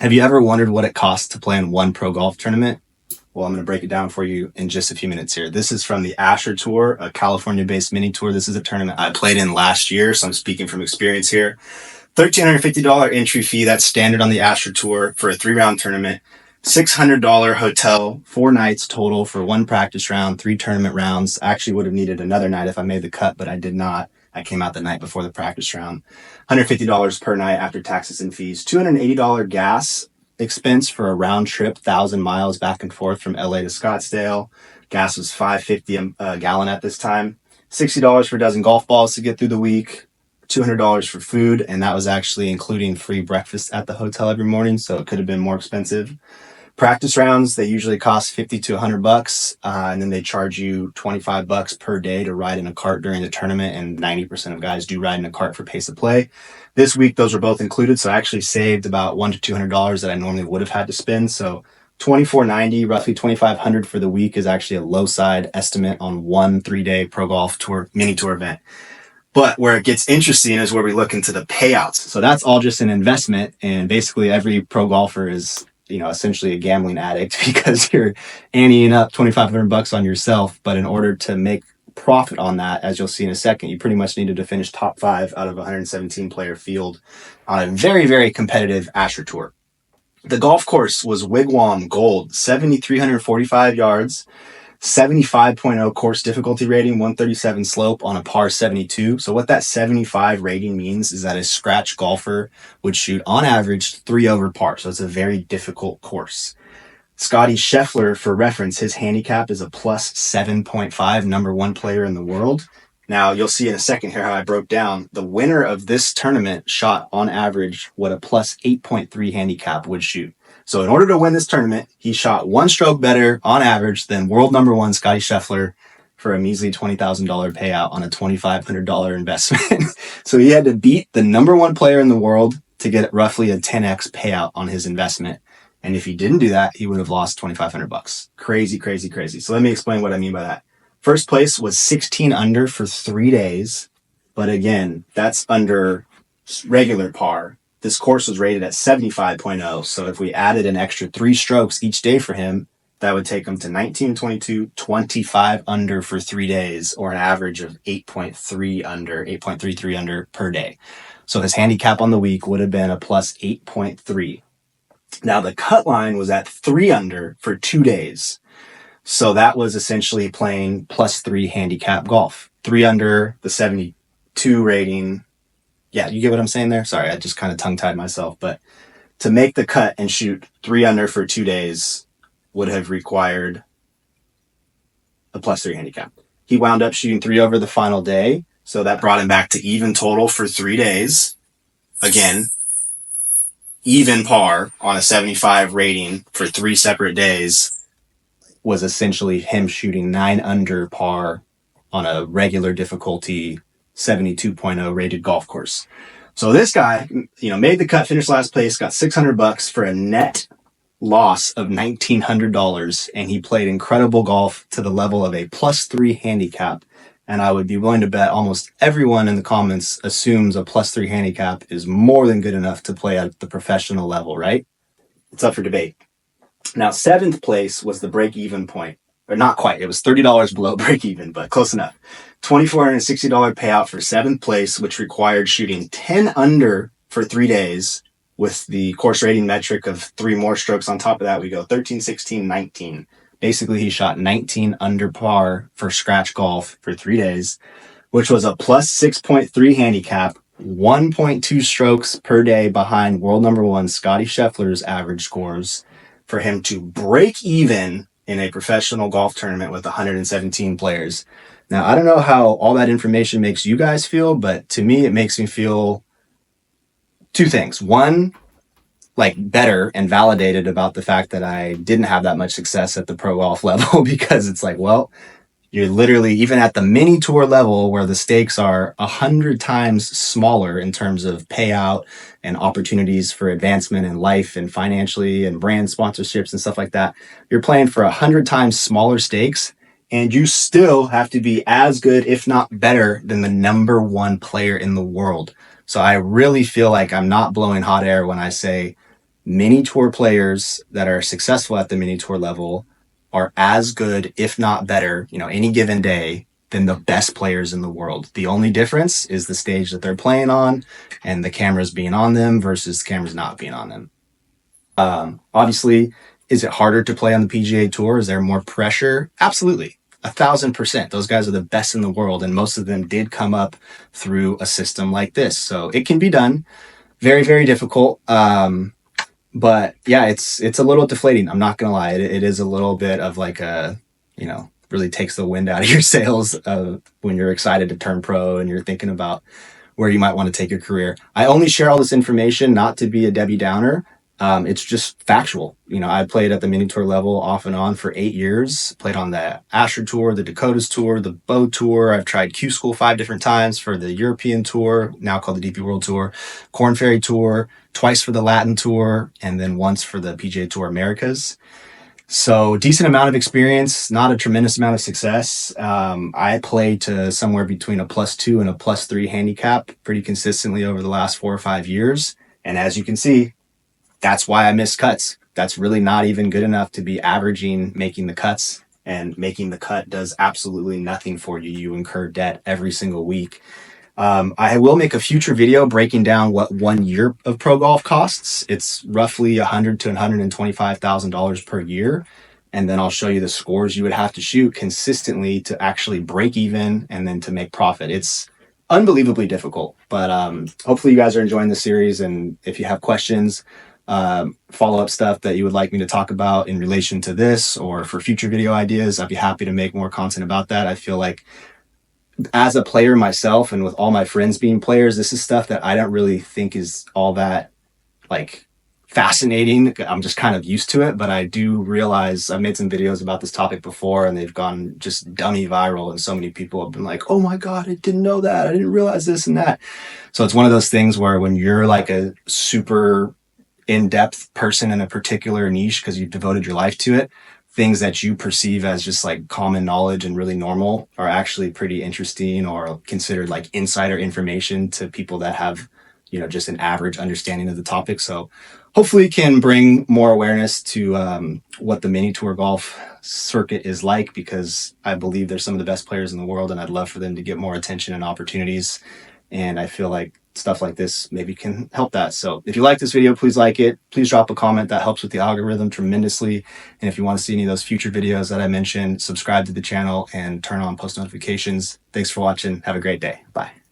Have you ever wondered what it costs to play in one pro golf tournament? Well, I'm going to break it down for you in just a few minutes here. This is from the Asher Tour, a California-based mini tour. This is a tournament I played in last year, so I'm speaking from experience here. $1,350 entry fee, that's standard on the Asher Tour for a 3-round tournament. $600 hotel, 4 nights total for 1 practice round, 3 tournament rounds. I actually would have needed another night if I made the cut, but I did not. I came out the night before the practice round. $150 per night after taxes and fees. $280 gas expense for a round trip, 1,000 miles back and forth from LA to Scottsdale. Gas was $5.50 a gallon at this time. $60 for a dozen golf balls to get through the week. $200 for food, and that was actually including free breakfast at the hotel every morning, so it could have been more expensive. Practice rounds, they usually cost $50 to $100, and then they charge you $25 per day to ride in a cart during the tournament, and 90% of guys do ride in a cart for pace of play. This week, those were both included, so I actually saved about $100 to $200 that I normally would have had to spend. So $2,490, roughly $2,500 for the week is actually a low side estimate on one 3-day pro golf tour, mini tour event. But where it gets interesting is where we look into the payouts. So that's all just an investment, and basically every pro golfer is, essentially a gambling addict because you're anteing up $2,500 on yourself. But in order to make profit on that, as you'll see in a second, you pretty much needed to finish top 5 out of a 117 player field on a very, very competitive Asher Tour. The golf course was Wigwam Gold, 7,345 yards, 75.0 course difficulty rating, 137 slope on a par 72. So what that 75 rating means is that a scratch golfer would shoot on average 3 over par. So it's a very difficult course. Scotty Scheffler, for reference, his handicap is a plus 7.5, number 1 player in the world. Now, you'll see in a second here how I broke down. The winner of this tournament shot on average what a plus 8.3 handicap would shoot. So in order to win this tournament, he shot 1 stroke better on average than world number 1 Scotty Scheffler for a measly $20,000 payout on a $2,500 investment. So he had to beat the number 1 player in the world to get roughly a 10x payout on his investment. And if he didn't do that, he would have lost $2,500. Crazy, crazy, crazy. So let me explain what I mean by that. First place was 16 under for 3 days. But again, that's under regular par. This course was rated at 75.0. So if we added an extra 3 strokes each day for him, that would take him to 19, 22, 25 under for 3 days, or an average of 8.33 under per day. So his handicap on the week would have been a plus 8.3. Now the cut line was at 3 under for 2 days. So that was essentially playing plus 3 handicap golf. 3 under, the 72 rating. Yeah, you get what I'm saying there? Sorry, I just kind of tongue-tied myself. But to make the cut and shoot 3 under for 2 days would have required a plus 3 handicap. He wound up shooting 3 over the final day. So that brought him back to even total for 3 days. Again, even par on a 75 rating for 3 separate days was essentially him shooting 9 under par on a regular difficulty 72.0 rated golf course. So this guy, made the cut, finished last place, got $600 for a net loss of $1,900, and he played incredible golf to the level of a plus 3 handicap. And I would be willing to bet almost everyone in the comments assumes a plus 3 handicap is more than good enough to play at the professional level, right? It's up for debate. Now, 7th place was the break-even point. Or not quite. It was $30 below break-even, but close enough. $2,460 payout for 7th place, which required shooting 10 under for 3 days with the course rating metric of 3 more strokes on top of that. We go 13, 16, 19. Basically, he shot 19 under par for scratch golf for 3 days, which was a plus 6.3 handicap, 1.2 strokes per day behind world number 1 Scotty Scheffler's average scores for him to break even in a professional golf tournament with 117 players. Now, I don't know how all that information makes you guys feel, but to me, it makes me feel 2 things. One, like better and validated about the fact that I didn't have that much success at the pro golf level, because it's like, well, you're literally even at the mini tour level where the stakes are 100 times smaller in terms of payout and opportunities for advancement in life and financially and brand sponsorships and stuff like that. You're playing for 100 times smaller stakes, and you still have to be as good, if not better, than the number 1 player in the world. So I really feel like I'm not blowing hot air when I say Mini tour players that are successful at the mini tour level are as good, if not better, any given day than the best players in the world. The only difference is the stage that they're playing on and the cameras being on them versus cameras not being on them. Obviously, is it harder to play on the PGA Tour? Is there more pressure? Absolutely. 1,000%. Those guys are the best in the world, and most of them did come up through a system like this. So it can be done. Very, very difficult. But yeah, it's a little deflating. I'm not gonna lie. It is a little bit of like really takes the wind out of your sails when you're excited to turn pro and you're thinking about where you might want to take your career. I only share all this information not to be a Debbie Downer. It's just factual. I played at the mini tour level off and on for 8 years, played on the Asher Tour, the Dakotas Tour, the Bow Tour. I've tried Q School 5 different times for the European Tour, now called the DP World Tour, Korn Ferry Tour, twice for the Latin Tour, and then once for the PGA Tour Americas. So decent amount of experience, not a tremendous amount of success. I played to somewhere between a +2 and a +3 handicap pretty consistently over the last 4 or 5 years. And as you can see, that's why I missed cuts. That's really not even good enough to be averaging making the cuts, and making the cut does absolutely nothing for you. You incur debt every single week. I will make a future video breaking down what 1 year of pro golf costs. It's roughly $100,000 to $125,000 per year. And then I'll show you the scores you would have to shoot consistently to actually break even and then to make profit. It's unbelievably difficult, but hopefully you guys are enjoying the series. And if you have questions, follow-up stuff that you would like me to talk about in relation to this or for future video ideas, I'd be happy to make more content about that. I feel like as a player myself and with all my friends being players, this is stuff that I don't really think is all that like fascinating. I'm just kind of used to it, but I do realize I've made some videos about this topic before and they've gone just dummy viral, and so many people have been like, oh my God, I didn't know that. I didn't realize this and that. So it's one of those things where when you're like a super in-depth person in a particular niche because you've devoted your life to it, things that you perceive as just like common knowledge and really normal are actually pretty interesting or considered like insider information to people that have, just an average understanding of the topic. So hopefully can bring more awareness to what the mini tour golf circuit is like, because I believe they're some of the best players in the world and I'd love for them to get more attention and opportunities. And I feel like stuff like this maybe can help that. So if you like this video, please like it. Please drop a comment. That helps with the algorithm tremendously. And if you want to see any of those future videos that I mentioned, subscribe to the channel and turn on post notifications. Thanks for watching. Have a great day. Bye.